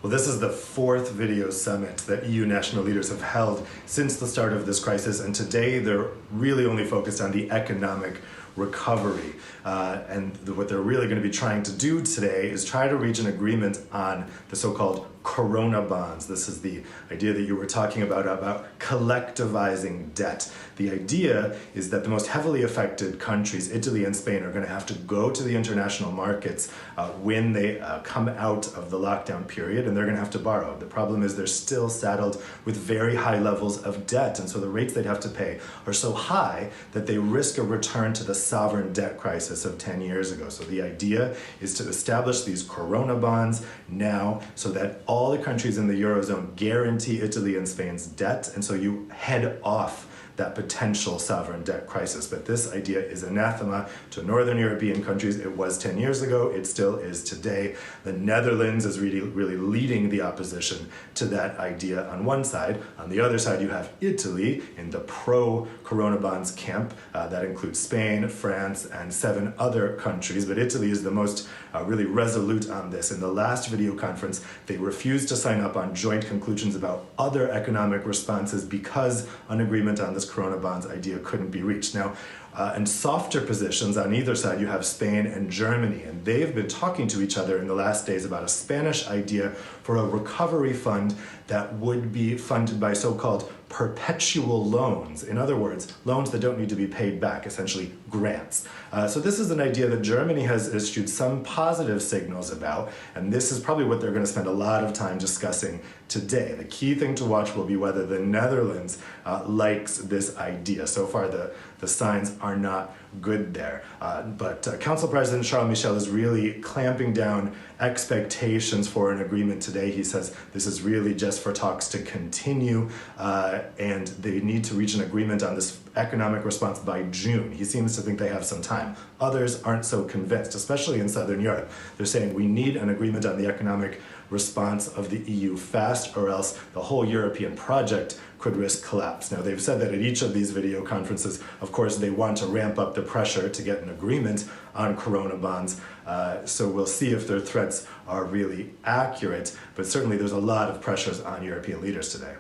Well, this is the fourth video summit that EU national leaders have held since the start of this crisis, and today they're really only focused on the economic recovery. What they're really going to be trying to do today is try to reach an agreement on the so-called Coronabonds. This is the idea that you were talking about collectivizing debt. The idea is that the most heavily affected countries, Italy and Spain, are going to have to go to the international markets when they come out of the lockdown period, and they're going to have to borrow. The problem is they're still saddled with very high levels of debt, and so the rates they'd have to pay are so high that they risk a return to the sovereign debt crisis of 10 years ago. So the idea is to establish these Coronabonds now so that all the countries in the Eurozone guarantee Italy and Spain's debt, and so you head off that potential sovereign debt crisis. But this idea is anathema to Northern European countries. It was 10 years ago, it still is today. The Netherlands is really leading the opposition to that idea on one side. On the other side, you have Italy in the pro-Coronabonds camp. That includes Spain, France, and 7 other countries. But Italy is the most really resolute on this. In the last video conference, they refused to sign up on joint conclusions about other economic responses because an agreement on this Coronabonds idea couldn't be reached. Now, in softer positions on either side, you have Spain and Germany, and they've been talking to each other in the last days about a Spanish idea for a recovery fund that would be funded by so-called perpetual loans. In other words, loans that don't need to be paid back, essentially grants. So this is an idea that Germany has issued some positive signals about, and this is probably what they're going to spend a lot of time discussing today. The key thing to watch will be whether the Netherlands likes this idea. So far, the signs are not good there. But Council President Charles Michel is really clamping down expectations for an agreement today. He says this is really just for talks to continue, and they need to reach an agreement on this economic response by June. He seems to think they have some time. Others aren't so convinced, especially in Southern Europe. They're saying we need an agreement on the economic response of the EU fast, or else the whole European project could risk collapse. Now, they've said that at each of these video conferences, of course, they want to ramp up the pressure to get an agreement on Coronabonds. So we'll see if their threats are really accurate, but certainly there's a lot of pressures on European leaders today.